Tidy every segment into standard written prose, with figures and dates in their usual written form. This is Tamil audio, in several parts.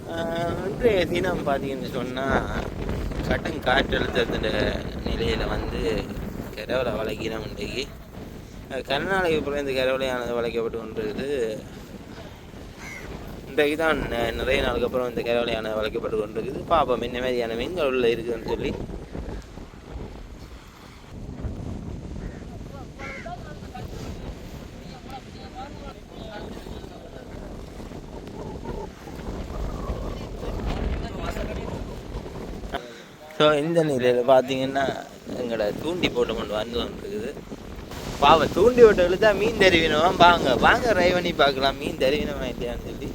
இன்றைய தினம் பார்த்தீங்கன்னு சொன்னால் கட்டன் காற்றழுத்தத்தின் நிலையில் வந்து கரவலை வளைக்கிறோம். இன்றைக்கு கர்நாடக அப்புறம் இந்த கரவலையானது வளைக்கப்பட்டு கொண்டிருக்குது. இன்றைக்கு தான் நிறைய நாளுக்கு அப்புறம் இந்த கரவலையானது வளைக்கப்பட்டு கொண்டிருக்குது. பார்ப்போம் என்ன மாதிரியான மீன்கள் உள்ள இருக்குதுன்னு சொல்லி. ஸோ இந்த நிலையில் பார்த்தீங்கன்னா எங்களோட தூண்டி போட்டு கொண்டு வந்து வந்துருக்குது. பாவம் தூண்டி போட்டு இழுத்தா மீன் தெரிவினவா வாங்க ட்ரை பண்ணி பார்க்கலாம் மீன் தெரிவினவா இல்லையான்னு சொல்லி.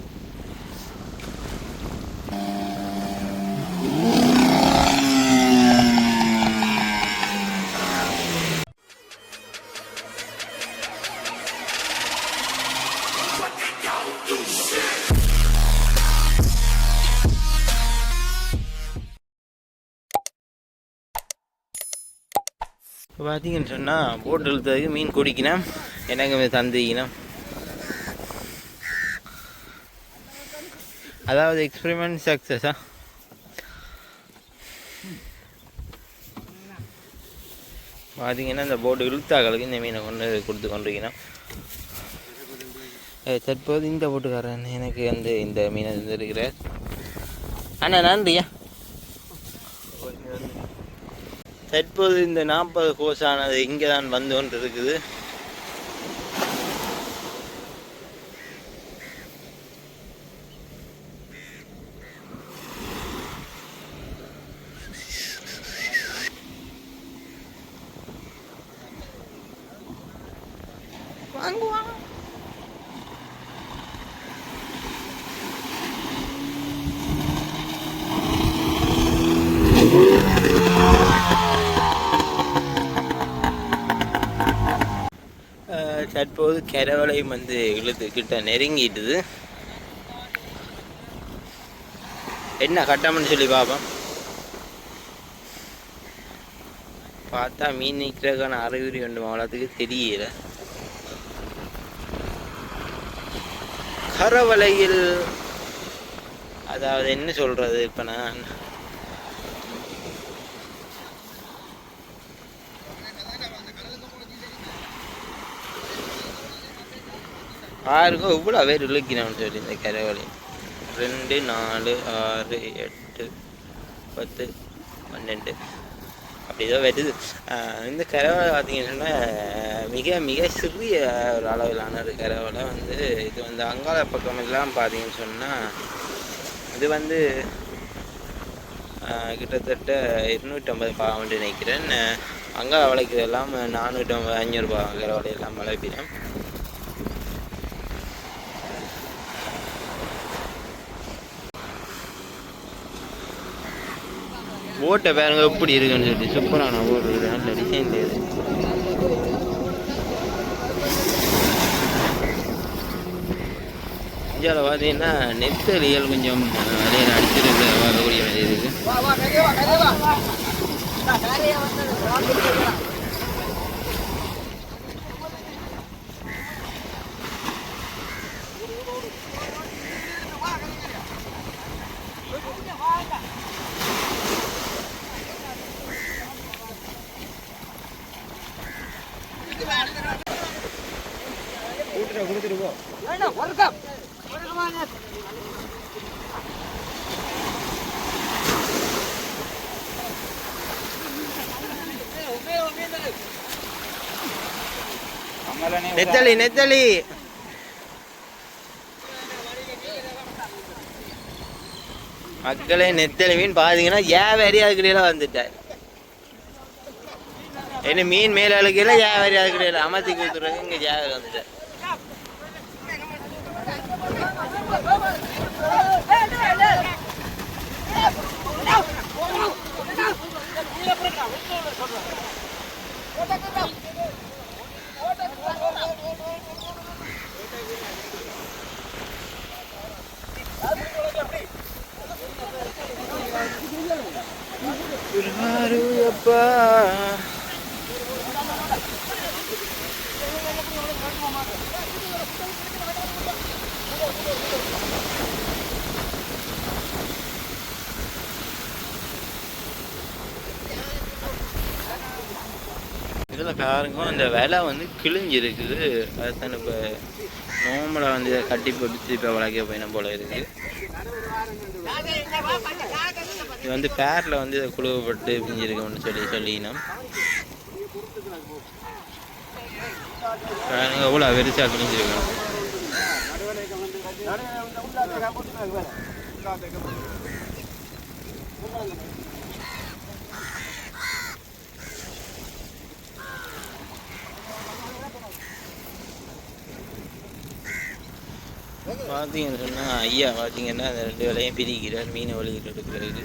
இப்போ பார்த்தீங்கன்னு சொன்னால் போட்டு இழுத்ததுக்கு மீன் குடிக்கணும், எனக்கு தந்திக்கணும். அதாவது எக்ஸ்பெரிமெண்ட் சக்ஸஸா. பார்த்தீங்கன்னா இந்த போட்டு இழுத்தாக்களுக்கு இந்த மீனை கொடுத்து கொண்டிருக்கணும். தற்போது இந்த போட்டுக்காரன் எனக்கு வந்து இந்த மீனை தந்துருக்கிறார். அண்ணா நன்றியா. தற்போது இந்த 40 கோஸானது இங்கே தான் வந்து கொண்டு இருக்குது. வாங்குவா தற்போது கரவலையும் வந்து இழுத்துக்கிட்ட நெருங்கிட்டுது. என்ன கட்டம்னு சொல்லி பார்ப்போம். பார்த்தா மீன் நிற்கிறதுக்கான அறிகுறி ஒன்று அவ்வளோத்துக்கு தெரியல. கரவலையில் அதாவது என்ன சொல்றது, இப்போ நான் யாருக்கும் இவ்வளோ பேர் இழுக்கிறோம்னு சொல்லி இந்த கரவலை 2 4 6 8 10 12 அப்படிதான் வருது. இந்த கரவலை பார்த்தீங்கன்னு சொன்னால் மிக மிக சிறிய ஒரு அளவிலான ஒரு கரவலை வந்து இது வந்து அங்காள பக்கம் எல்லாம் பார்த்தீங்கன்னு சொன்னால் இது வந்து கிட்டத்தட்ட 250 பாவம் நினைக்கிறேன். அங்காள வளைக்கிறதெல்லாம் 450 500 பாவம் கரவலை எல்லாம் வளைக்கிறேன். போட்டை பாருங்க எப்படி இருக்குன்னு சொல்லி. சூப்பரான போட் இருக்குது, நல்ல டிசைன் இருக்குது. இந்தியாவில் பார்த்தீங்கன்னா நெத்தலிகள் கொஞ்சம் அலையில் அடிச்சிருக்கு வாங்கக்கூடிய மாதிரி இருக்குது. நெத்தலி நெத்தலி மக்களே, நெத்தலி மீன் பாத்தீங்கன்னா ஏன் அதுக்கிடையில வந்துட்டார். என்ன மீன் மேல அழுக்கையில ஏன் அதுக்கிடையில அமர்த்தி கொடுத்துருங்க. இங்க ஜாவரி வந்துட்டார். அப்பா இதில் பாருங்க அந்த விலை வந்து கிழிஞ்சிருக்குது. அதுதான் இப்போ நோம்பலை வந்து இதை கட்டி போட்டு திருப்பி வளர்க்க போயிடும் போல இருக்குது. இது வந்து பேரில் வந்து இதை குழுவப்பட்டு பிஞ்சிருக்கோம்னு சொல்லினோம். எவ்வளோ வெறிச்சா கிழிஞ்சிருக்கோம். பார்த்தீங்கன்னு சொன்னால் ஐயா பார்த்தீங்கன்னா அந்த 2 வேலையும் பிரிக்கிறார். மீனை வலிக்கிட்டு எடுக்கிறதுக்கு.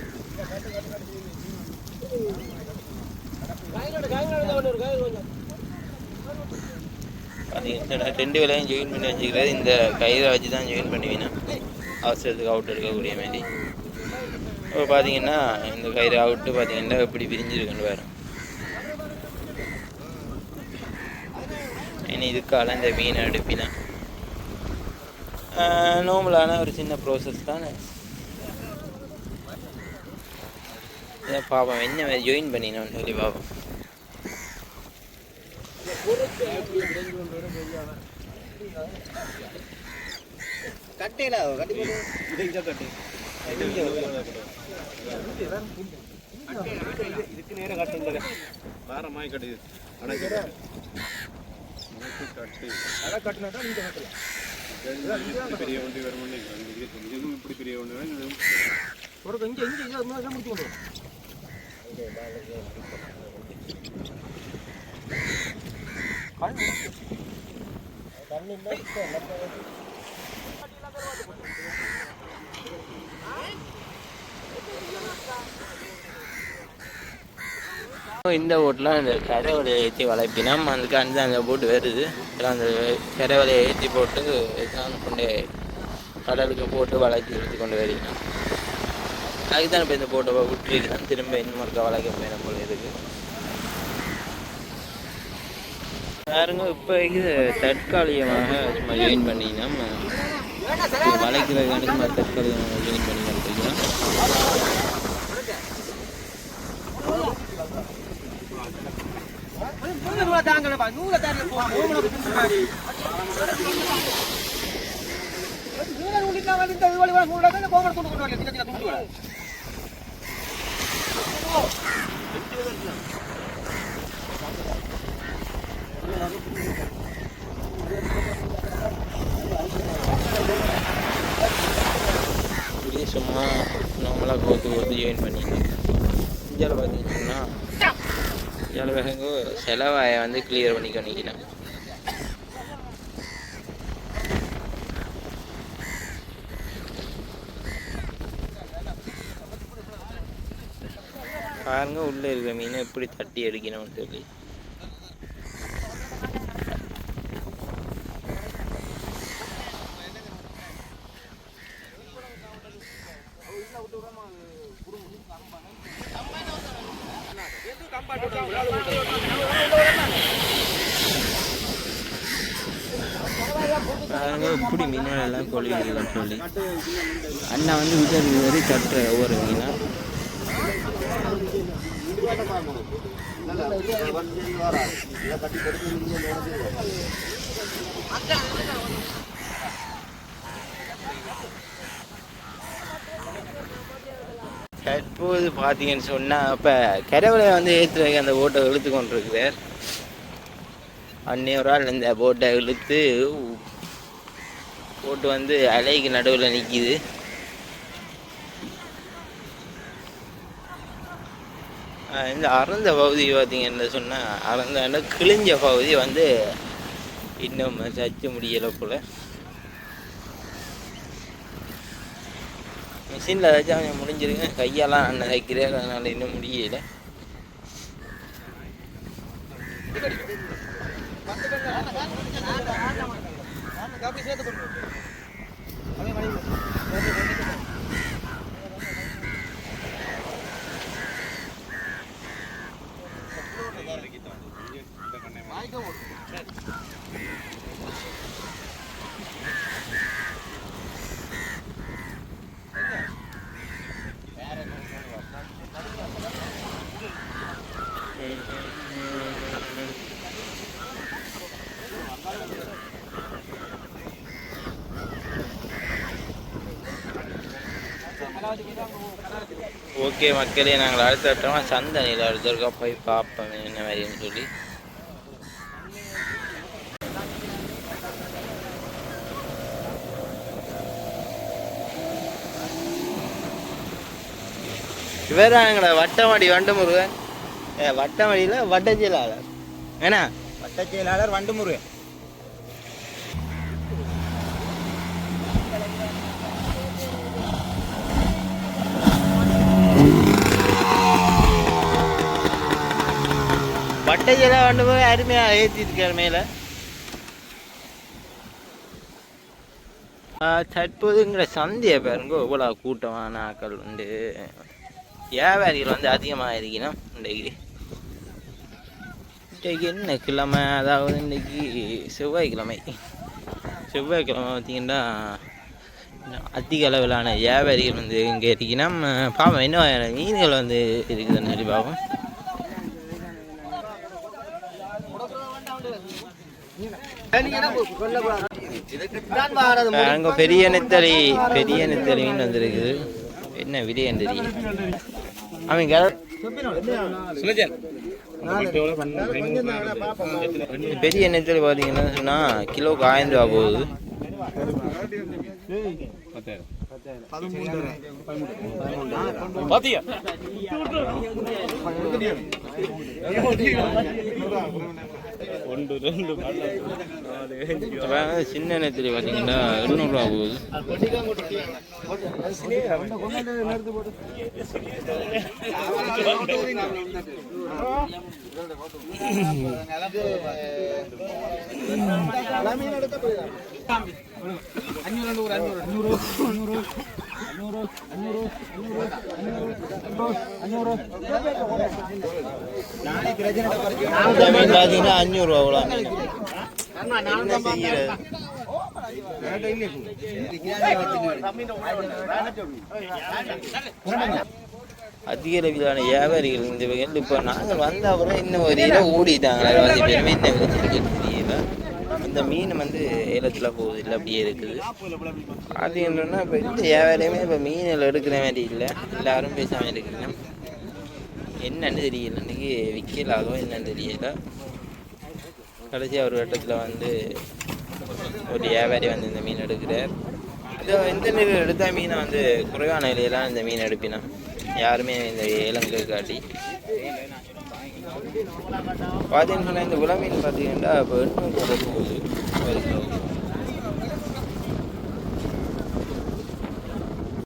பார்த்தீங்கன்னா 2 வேலையும் ஜாயின் பண்ணி வச்சுக்கிறாரு. இந்த கயிறை வச்சு தான் ஜாயின் பண்ணுவீங்கன்னா அவசரத்துக்கு அவுட் எடுக்கக்கூடிய மாதிரி. இப்போ பார்த்தீங்கன்னா இந்த கயிறு அவுட்டு பார்த்தீங்கன்னா எப்படி பிரிஞ்சிருக்குன்னு வேறு. ஏன்னா இதுக்கால இந்த மீனை எடுப்பினா நார்மலான ஒரு சின்ன ப்ரோசஸ் தானே. இதை பார்ப்போம் என்ன மாதிரி ஜாயின் பண்ணினோன்னு சொல்லி பார்ப்போம். இதுக்கு நேரம் கட்டுங்க வாரமாய் கட்டுது கட்டினா பெரிய வண்டி வரும். இப்படி பெரிய வண்டி ஒரு இங்கே முடிச்சு கொண்டு இந்த போட்டில் அந்த கரை வலையை ஏற்றி வளைப்பினா அதுக்கு அந்த போட்டு வருது. அந்த கரை வலையை ஏற்றி போட்டு கொண்டு கடலுக்கு போட்டு வளைச்சி எடுத்து கொண்டு வரீங்க. அதுக்கு தான் இப்போ இந்த போட்டை விட்டுருக்கலாம். திரும்ப இன்னும் வளைக்க போயிடும் போல இருக்கு. பாருங்க இப்போதைக்கு தற்காலிகமாக சும்மா ஜாயின் பண்ணிங்கன்னா வளைக்கிறதுக்காண்டி சும்மா தற்காலிகமாக ஜாயின் பண்ணி கொடுத்துருக்கலாம். சும்மா நார்மலாக கோத்து ஜாயின் பண்ணிக்கலாம். இந்தியாவில் பார்த்தீங்கன்னா வேகங்க செலவாயை வந்து கிளியர் பண்ணி பண்ணிக்கலாம். பாருங்க உள்ளே இருக்கிற மீனை எப்படி தட்டி எடுக்கணும்னு சொல்லி. இப்படி மீன்கள் எல்லாம் கொள்வீங்கன்னு சொல்லி அண்ணா வந்து விஜய் வரை தட்டுற ஒவ்வொரு மீனா தற்போது பார்த்தீங்கன்னு சொன்னால் இப்போ கரவலை வந்து ஏற்றுறதுக்கு அந்த போட்டை இழுத்து கொண்டிருக்கிறார். அன்னைய ஒரு ஆள் இந்த போட்டை இழுத்து போட்டு வந்து அலைக்கு நடுவில் நிற்கிது. இந்த அறந்த பகுதி பார்த்தீங்கன்னு சொன்னால் அறந்த கிழிஞ்ச பகுதி வந்து இன்னும் சச்சு முடியலை போல். மிஷினில் ஏதாச்சும் அவங்க முடிஞ்சிருங்க. கையெல்லாம் அண்ணன் தைக்கிறேன், அதனால் இன்னும் முடியலை. ஓகே மக்களே, நாங்கள் அடுத்த வட்டமாக சந்தனையில் அடுத்தருக்கா போய் பார்ப்போம் என்ன மாதிரின்னு சொல்லி. இவராங்களா வட்டமடி வண்டமுருகன், வட்டமடியில் வட்ட செயலாளர். ஏன்னா வட்ட செயலாளர் வண்டமுருகன். வட்டையெல்லாம் கொண்டு போய் அருமையாக ஏற்றிருக்கார் மேலே. தற்போதுங்கிற சந்தையை பாருங்க, இவ்வளோ கூட்டமான ஆக்கள் உண்டு. வியாபாரிகள் வந்து அதிகமாக இருக்கணும். இன்றைக்கு என்ன கிழமை, அதாவது இன்றைக்கி செவ்வாய்க்கிழமை. செவ்வாய்க்கிழமை பார்த்திங்கன்னா அதிக அளவிலான வியாபாரிகள் வந்து இங்கே இருக்கணும். பாவம் என்ன மீன்கள் வந்து இருக்குதுன்னு சொல்லி பார்ப்போம். அங்கே பெரிய நெத்தலி மீன் வந்துருக்குது. என்ன விலைன்னு தெரியும். அவங்க பெரிய நெத்தலி பார்த்தீங்கன்னா சொன்னால் கிலோவுக்கு 1000 ரூபா போகுது. சின்ன நெத்திலி பார்த்தீங்கன்னா 200 ரூபா போகுது. பார்த்தீங்கன்னா 500 ரூபா. என்ன செய்யறது? அதிக அளவிலான வியாபாரிகள் இந்த வகையில் இப்போ நாங்கள் வந்த அப்புறம் இன்னும் ஒரு இடம் ஓடிட்டாங்களே பேருமே என்ன தெரியல. இந்த மீன் வந்து ஏலத்தில் போகுது இல்லை, அப்படியே இருக்குது. அது என்னன்னா இப்போ இந்த வியாபாரியுமே இப்போ மீனில் எடுக்கிற மாதிரி இல்லை, எல்லாரும் பேசாமல் இருக்கிறீங்க. என்னன்னு தெரியல, இன்றைக்கி விற்கலாகோ என்னன்னு தெரியல. கடைசியாக ஒரு கட்டத்தில் வந்து ஒரு வியாபாரி வந்து இந்த மீன் எடுக்கிறார். இது எந்த நிலையில் எடுத்தால் மீனை வந்து குறைவான நிலையெல்லாம் இந்த மீன் எடுப்பினா யாருமே இந்த ஏலங்களை காட்டி பார்த்தீங்கன்னு சொன்னால் இந்த உலக மீன் பார்த்தீங்கன்னா இப்போ 800 போகுது.